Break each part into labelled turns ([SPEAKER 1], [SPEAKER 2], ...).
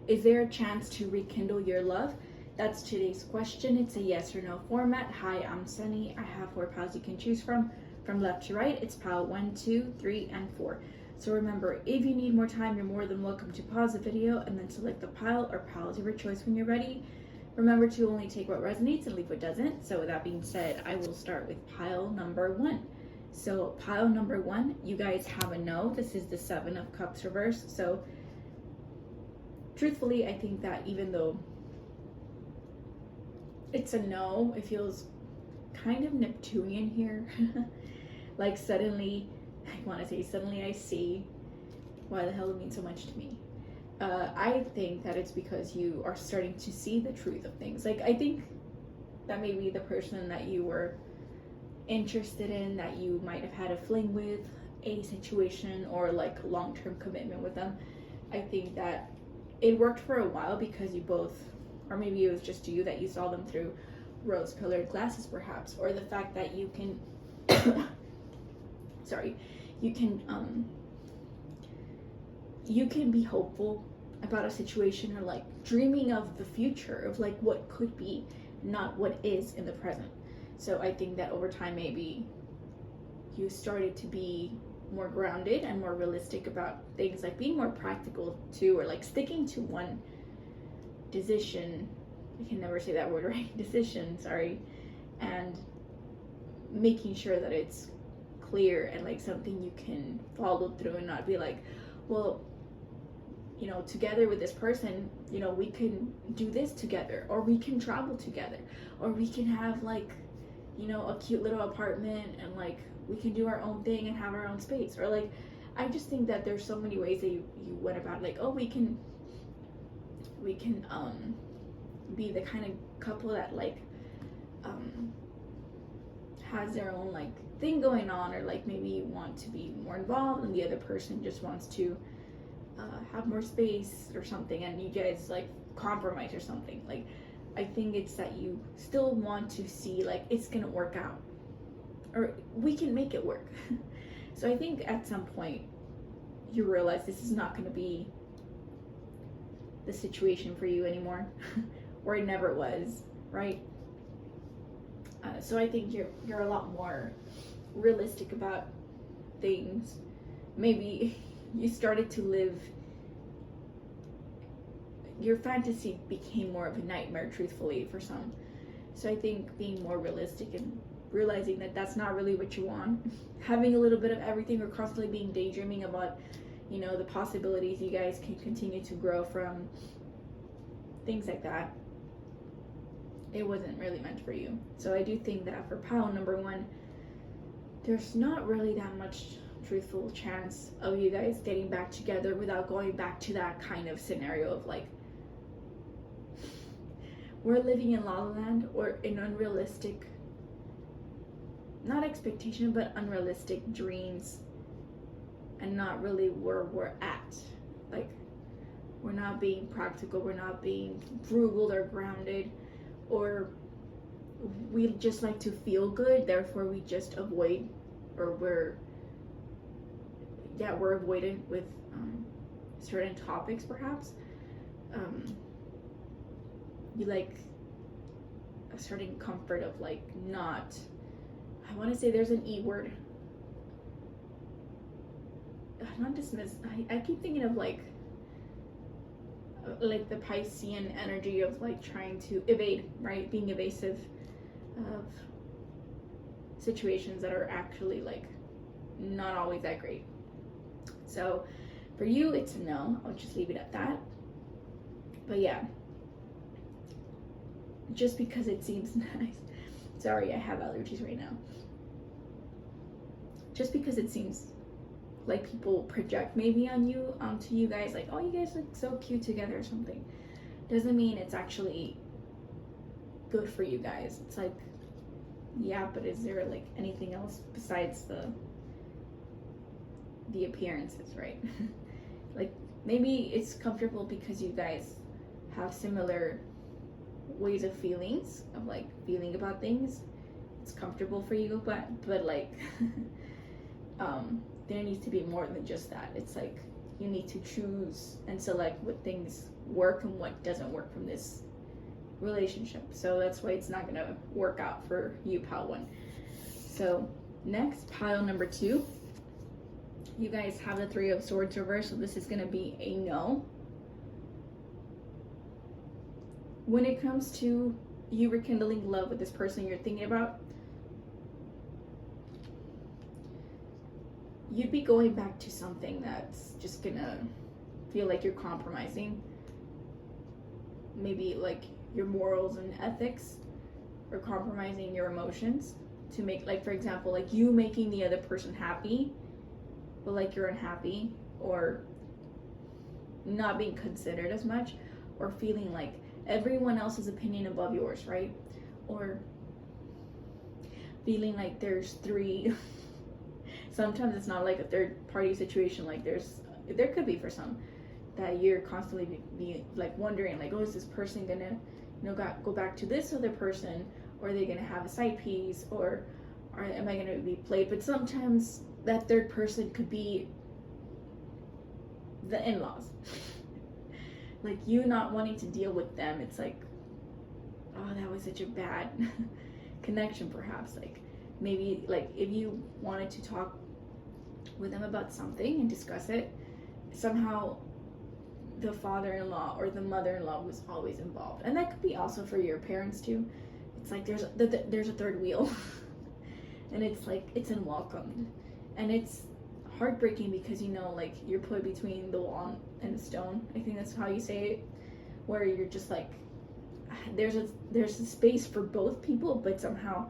[SPEAKER 1] is there a chance to rekindle your love? That's today's question. It's a yes or no format. Hi, I'm Sunny. I have 4 piles you can choose from left to right. It's pile 1, 2, 3, and 4. So remember, if you need more time, you're more than welcome to pause the video and then select the pile or piles of your choice when you're ready. Remember to only take what resonates and leave what doesn't. So with that being said, I will start with pile number 1. So pile number 1, you guys have a no. This is the 7 of Cups reversed. So truthfully, I think that even though it's a no, it feels kind of Neptunian here. Like suddenly, suddenly I see why the hell it means so much to me. I think that it's because you are starting to see the truth of things. Like, I think that maybe the person that you were interested in, that you might have had a fling with, a situation, or like long-term commitment with them, I think that it worked for a while because you both, or maybe it was just you, that you saw them through rose-colored glasses perhaps, or the fact that you can you can be hopeful about a situation, or like dreaming of the future of like what could be, not what is in the present. So I think that over time maybe you started to be more grounded and more realistic about things, like being more practical too, or like sticking to one decision. I can never say that word right. Decision, sorry. And making sure that it's clear and like something you can follow through and not be like, well, you know, together with this person, you know, we can do this together, or we can travel together, or we can have like, you know, a cute little apartment, and like we can do our own thing and have our own space. Or like, I just think that there's so many ways that you went about, like, oh, we can be the kind of couple that like has their own like thing going on, or like maybe you want to be more involved and the other person just wants to have more space or something, and you guys like compromise or something. Like, I think it's that you still want to see like it's gonna work out, or we can make it work. So I think at some point you realize this is not gonna be the situation for you anymore, or it never was, right? So I think you're a lot more realistic about things. Maybe you started to live, your fantasy became more of a nightmare, truthfully, for some. So I think being more realistic and realizing that that's not really what you want, having a little bit of everything, or constantly being daydreaming about, you know, the possibilities you guys can continue to grow from, things like that, it wasn't really meant for you. So I do think that for pile number 1, there's not really that much truthful chance of you guys getting back together without going back to that kind of scenario of like, we're living in La La Land, or in unrealistic, not expectation, but unrealistic dreams, and not really where we're at. Like, we're not being practical, we're not being frugal or grounded, or we just like to feel good, therefore we just avoid, or we're avoidant with certain topics perhaps. You like a certain comfort of like not, I want to say there's an E word, not dismiss, I keep thinking of like the Piscean energy of like trying to evade, right? Being evasive of situations that are actually like not always that great. So for you, it's a no. I'll just leave it at that. But yeah, just because it seems nice. Sorry, I have allergies right now. Just because it seems like people project maybe onto you guys, like, oh, you guys look so cute together or something, doesn't mean it's actually good for you guys. It's like, yeah, but is there like anything else besides the appearances, right? Like, maybe it's comfortable because you guys have similar ways of feelings, of like feeling about things. It's comfortable for you, but like there needs to be more than just that. It's like you need to choose and select what things work and what doesn't work from this relationship. So that's why it's not gonna work out for you, pile 1. So next, pile number 2, you guys have the 3 of Swords reversed, so this is gonna be a no. When it comes to you rekindling love with this person you're thinking about, you'd be going back to something that's just gonna feel like you're compromising. Maybe like your morals and ethics, or compromising your emotions to make, like, for example, like you making the other person happy, but like you're unhappy, or not being considered as much, or feeling like everyone else's opinion above yours, right? Or feeling like there's 3 sometimes it's not like a third party situation, like there could be for some, that you're constantly be like wondering, like, oh, is this person gonna, go back to this other person, or are they gonna have a side piece, or am I gonna be played? But sometimes that third person could be the in-laws. Like, you not wanting to deal with them, it's like, oh, that was such a bad connection, perhaps. Like, maybe, like, if you wanted to talk with them about something and discuss it, somehow the father-in-law or the mother-in-law was always involved. And that could be also for your parents too. It's like there's a third wheel. And it's like, it's unwelcomed. And it's heartbreaking because, like, you're put between the wall and the stone. I think that's how you say it. Where you're just like, there's a space for both people, but somehow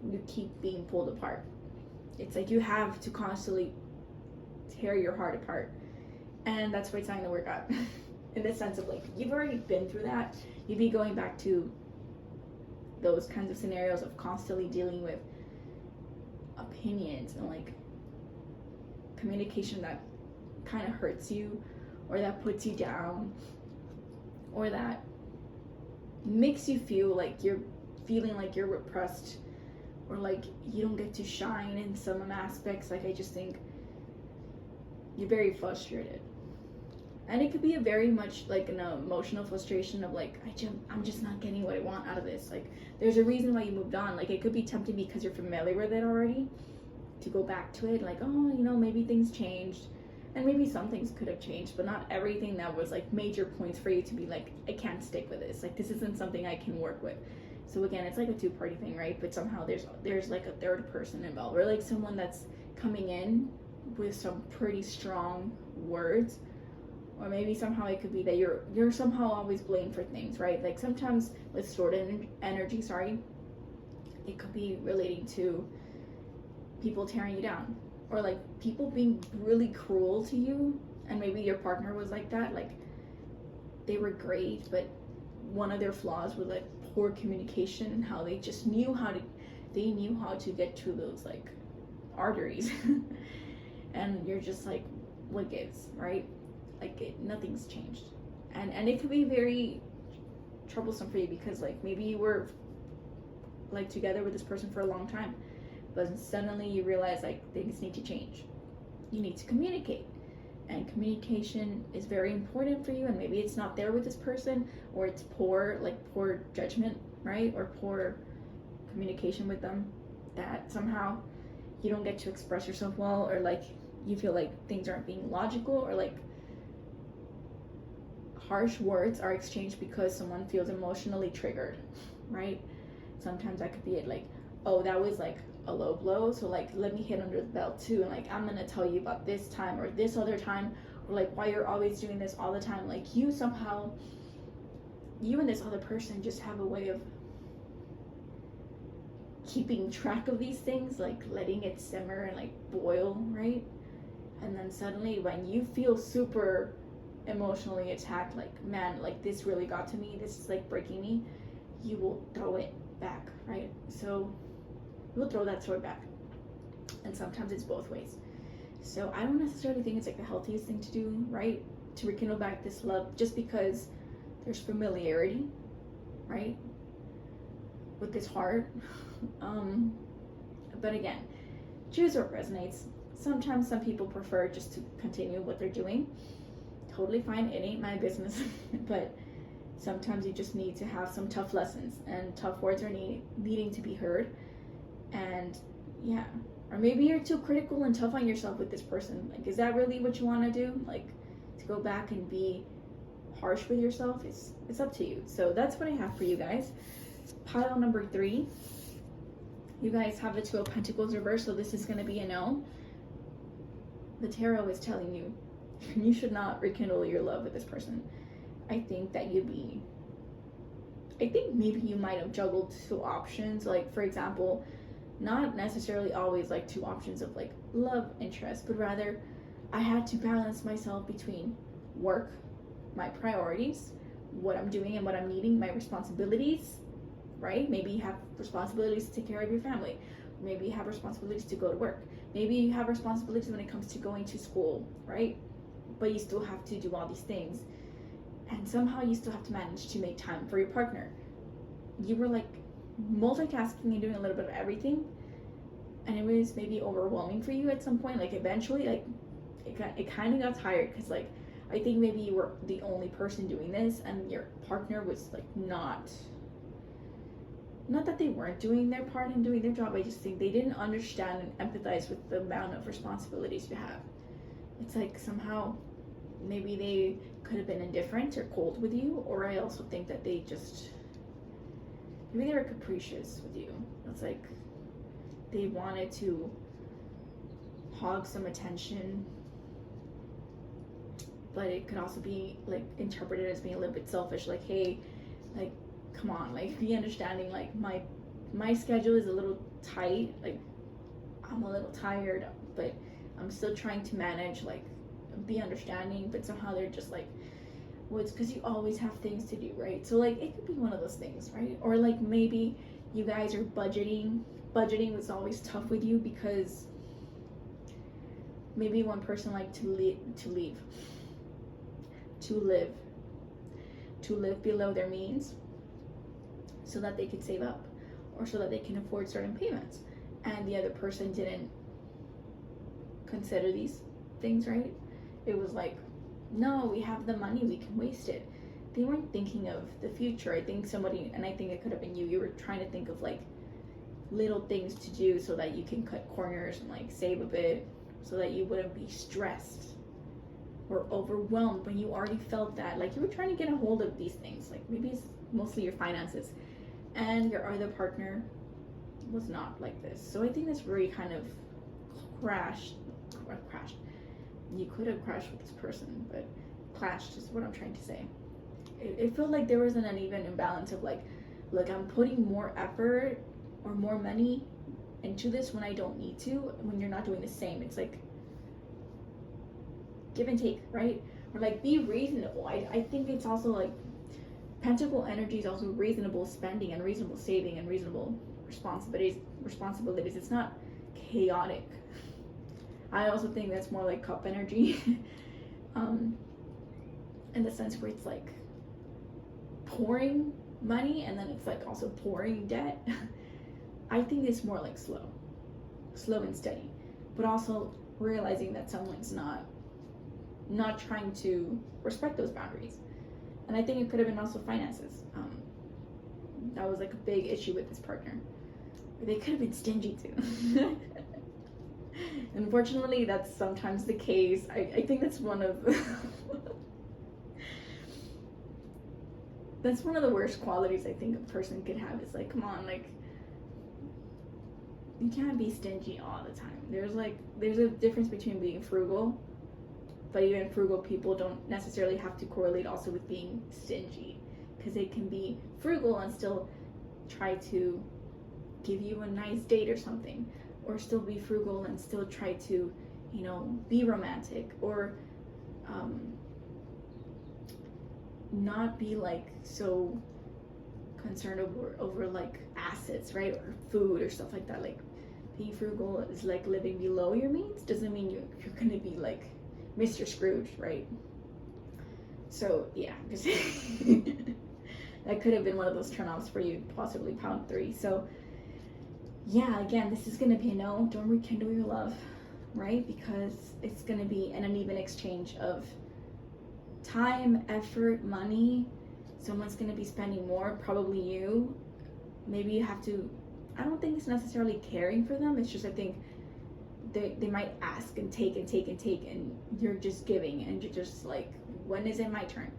[SPEAKER 1] you keep being pulled apart. It's like you have to constantly tear your heart apart. And that's why it's not going to work out. In the sense of, like, you've already been through that. You'd be going back to those kinds of scenarios of constantly dealing with opinions and, like, communication that kind of hurts you, or that puts you down, or that makes you feel like you're feeling like you're repressed, or like you don't get to shine in some aspects. Like, I just think you're very frustrated. And it could be a very much like an emotional frustration of, like, I'm just not getting what I want out of this. Like, there's a reason why you moved on. Like, it could be tempting because you're familiar with it already, to go back to it. Like, oh, maybe things changed. And maybe some things could have changed, but not everything that was, like, major points for you to be like, I can't stick with this. Like, this isn't something I can work with. So again, it's like a 2-party thing, right? But somehow there's like a third person involved, or like someone that's coming in with some pretty strong words. Or maybe somehow it could be that you're somehow always blamed for things, right? Like, sometimes with stored energy, it could be relating to people tearing you down, or like people being really cruel to you. And maybe your partner was like that. Like, they were great, but one of their flaws was like poor communication, and how they just knew how to get to those, like, arteries. And you're just like, what gives, right? Like, nothing's changed. And it could be very troublesome for you, because, like, maybe you were, like, together with this person for a long time, but suddenly you realize, like, things need to change. You need to communicate. And communication is very important for you, and maybe it's not there with this person, or it's poor judgment, right? Or poor communication with them, that somehow you don't get to express yourself well, or like you feel like things aren't being logical, or like harsh words are exchanged because someone feels emotionally triggered, right? Sometimes that could be it, like, oh, that was like a low blow, so like, let me hit under the belt too, and like, I'm gonna tell you about this time or this other time, or like, why you're always doing this all the time. Like, you and this other person just have a way of keeping track of these things, like letting it simmer and like boil, right? And then suddenly when you feel super emotionally attacked, like, man, like, this really got to me, this is like breaking me, you will throw it back, right? So you'll throw that sword back. And sometimes it's both ways. So I don't necessarily think it's like the healthiest thing to do, right? To rekindle back this love, just because there's familiarity, right? With this heart. But again, choose what resonates. Sometimes some people prefer just to continue what they're doing. Totally fine, it ain't my business. But sometimes you just need to have some tough lessons, and tough words are needing to be heard. And yeah, or maybe you're too critical and tough on yourself with this person. Like, is that really what you want to do? Like, to go back and be harsh with yourself? It's up to you. So that's what I have for you guys. Pile number 3, you guys have the Two of Pentacles reversed, so this is going to be a no. The tarot is telling you you should not rekindle your love with this person. I think maybe you might have juggled 2 options. Like, for example, not necessarily always like 2 options of like love interest, but rather I had to balance myself between work, my priorities, what I'm doing and what I'm needing, my responsibilities, right? Maybe you have responsibilities to take care of your family. Maybe you have responsibilities to go to work. Maybe you have responsibilities when it comes to going to school, right? But you still have to do all these things. And somehow you still have to manage to make time for your partner. You were like multitasking and doing a little bit of everything. And it was maybe overwhelming for you at some point. Like, eventually, like, it kind of got tired, because like, I think maybe you were the only person doing this, and your partner was like not that they weren't doing their part and doing their job. I just think they didn't understand and empathize with the amount of responsibilities you have. It's like somehow maybe they could have been indifferent or cold with you, or I also think that maybe they were capricious with you. It's like they wanted to hog some attention, but it could also be like interpreted as being a little bit selfish. Like, hey, like, come on, like, be understanding. Like, my schedule is a little tight. Like, I'm a little tired, but I'm still trying to manage. Like, be understanding. But somehow they're just like, well, it's because you always have things to do, right? So like, it could be one of those things, right? Or like, maybe you guys are budgeting was always tough with you, because maybe one person liked to live below their means so that they could save up, or so that they can afford certain payments, and the other person didn't consider these things, right? It was like, no, we have the money, we can waste it. They weren't thinking of the future. I think somebody, and I think it could have been you were trying to think of like little things to do so that you can cut corners and like save a bit, so that you wouldn't be stressed or overwhelmed when you already felt that. Like, you were trying to get a hold of these things. Like, maybe it's mostly your finances, and your other partner was not like this. So I think that's where you kind of crashed. You could have crashed with this person, but clashed is what I'm trying to say. It felt like there was an uneven imbalance of like, look, I'm putting more effort or more money into this when I don't need to, when you're not doing the same. It's like give and take, right? Or like, be reasonable. I think it's also like Pentacle energy is also reasonable spending and reasonable saving and reasonable responsibilities. It's not chaotic. I also think that's more like Cup energy, in the sense where it's like pouring money and then it's like also pouring debt. I think it's more like slow and steady, but also realizing that someone's not trying to respect those boundaries. And I think it could have been also finances. That was like a big issue with this partner. They could have been stingy too. Unfortunately, that's sometimes the case. I think that's one of that's one of the worst qualities I think a person could have. Is like, come on, like, you can't be stingy all the time. There's a difference between being frugal, but even frugal people don't necessarily have to correlate also with being stingy, because they can be frugal and still try to give you a nice date or something, or still be frugal and still try to, be romantic, or not be like so concerned over like assets, right, or food or stuff like that. Like, being frugal is like living below your means. Doesn't mean you're gonna be like Mr. Scrooge, right? So yeah, just that could have been one of those turnoffs for you, possibly pound 3. So yeah, again, this is gonna be a no. Don't rekindle your love. right? Because it's going to be an uneven exchange of time, effort, money. Someone's going to be spending more, probably you. Maybe you have to, I don't think it's necessarily caring for them. It's just, I think they might ask and take and take and take, and you're just giving, and you're just like, when is it my turn?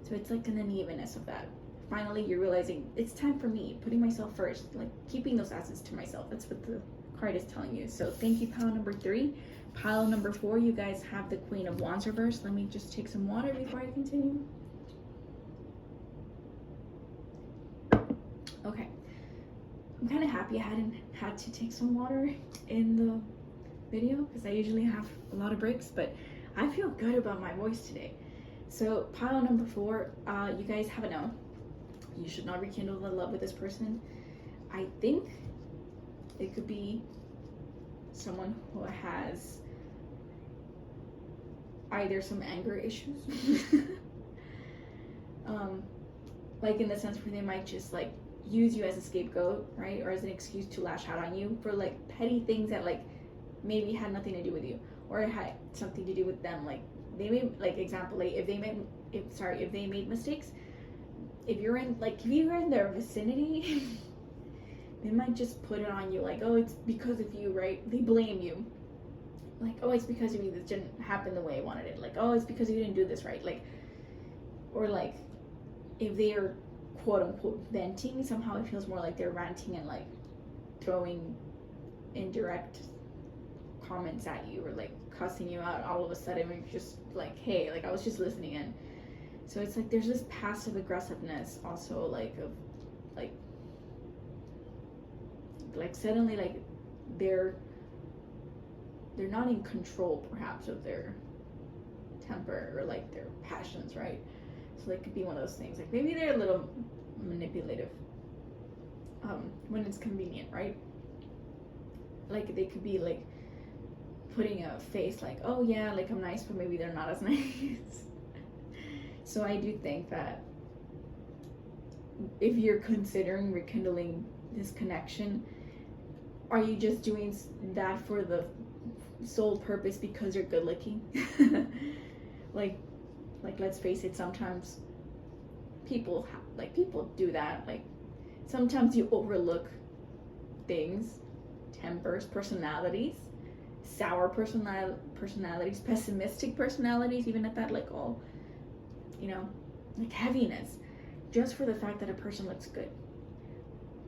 [SPEAKER 1] So it's like an unevenness of that. Finally, you're realizing it's time for me, putting myself first, like keeping those assets to myself. That's what the card is telling you. So thank you, pile number 3. Pile number 4, you guys have the Queen of Wands reversed. Let me just take some water before I continue. Okay. I'm kind of happy I hadn't had to take some water in the video, because I usually have a lot of breaks, but I feel good about my voice today. So pile number 4, you guys have a no. You should not rekindle the love with this person. I think it could be someone who has either some anger issues, like in the sense where they might just like use you as a scapegoat, right, or as an excuse to lash out on you for like petty things that like maybe had nothing to do with you, or it had something to do with them. Like they made, like example, like if they made mistakes, if you're in their vicinity, they might just put it on you, like, oh, it's because of you, right? They blame you, like, oh, it's because of you, this didn't happen the way I wanted it, like, oh, it's because you didn't do this right, like, or like if they are quote unquote venting, somehow it feels more like they're ranting and like throwing indirect comments at you, or like cussing you out all of a sudden, when you're just like, hey, like I was just listening in. So it's like there's this passive aggressiveness also, like of like suddenly like they're not in control perhaps of their temper or like their passions, right? So that could be one of those things, like maybe they're a little manipulative when it's convenient, right? Like they could be like putting a face like, oh yeah, like I'm nice, but maybe they're not as nice. So I do think that if you're considering rekindling this connection, are you just doing that for the sole purpose because you're good looking? like let's face it, sometimes people do that. Like sometimes you overlook things, tempers, personalities, sour personalities, pessimistic personalities, even at that, like all, you know, like heaviness, just for the fact that a person looks good.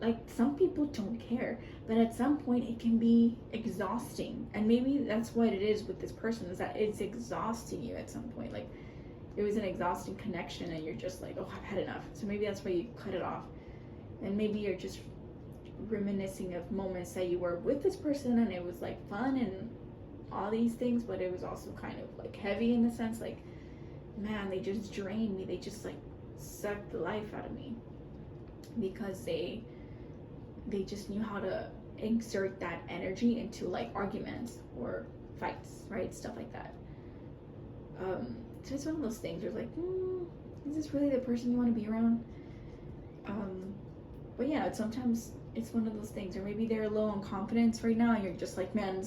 [SPEAKER 1] Like some people don't care, but at some point it can be exhausting, and maybe that's what it is with this person, is that it's exhausting you at some point. Like it was an exhausting connection and you're just like, oh, I've had enough. So maybe that's why you cut it off, and maybe you're just reminiscing of moments that you were with this person and it was like fun and all these things, but it was also kind of like heavy in the sense like, man, they just drained me, they just like sucked the life out of me, because they just knew how to exert that energy into like arguments or fights, right? Stuff like that. So it's one of those things where it's like, is this really the person you want to be around? But yeah, sometimes it's one of those things, or maybe they're low on confidence right now and you're just like, man,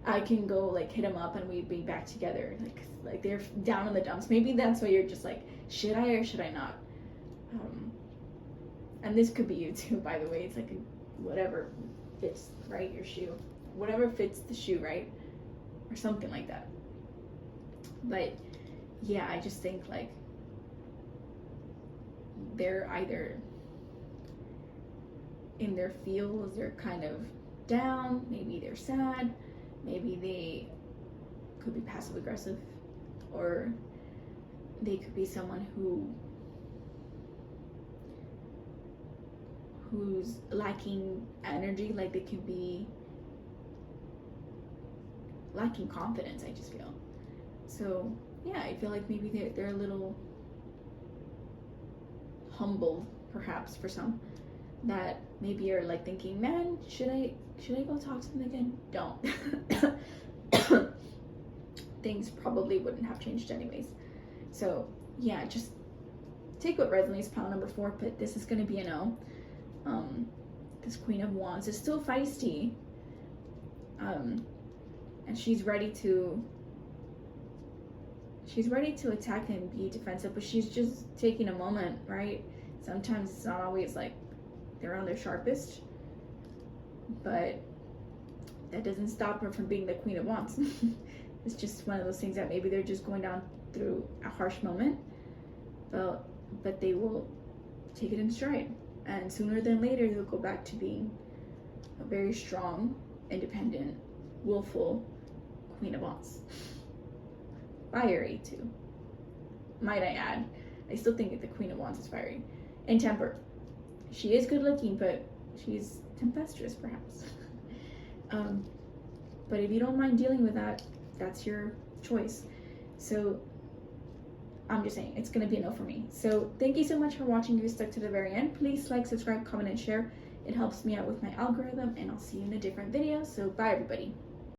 [SPEAKER 1] I can go like hit them up and we'd be back together. Like they're down in the dumps. Maybe that's why you're just like, should I or should I not? And this could be you too, by the way. It's like whatever fits, right? Your shoe, whatever fits the shoe, right? Or something like that. But yeah, I just think like they're either in their feels, they're kind of down, maybe they're sad, maybe they could be passive aggressive, or they could be someone who's lacking energy, like they could be lacking confidence, I just feel. So yeah, I feel like maybe they're a little humbled perhaps for some, that maybe you're like thinking, man, should I go talk to them again? Don't. Things probably wouldn't have changed anyways. So yeah, just take what resonates, pile number 4, but this is going to be a no. This Queen of Wands is still feisty, and she's ready to attack and be defensive, but she's just taking a moment, right? Sometimes it's not always like they're on their sharpest, but that doesn't stop her from being the Queen of Wands. It's just one of those things that maybe they're just going down through a harsh moment, but they will take it in stride, and sooner than later they'll go back to being a very strong, independent, willful Queen of Wands. Fiery too, might I add. I still think that the Queen of Wands is fiery and tempered. She is good looking, but she's tempestuous perhaps. But if you don't mind dealing with that, that's your choice. So I'm just saying, it's gonna be a no for me. So thank you so much for watching. If you stuck to the very end, please like, subscribe, comment, and share. It helps me out with my algorithm, and I'll see you in a different video. So bye everybody.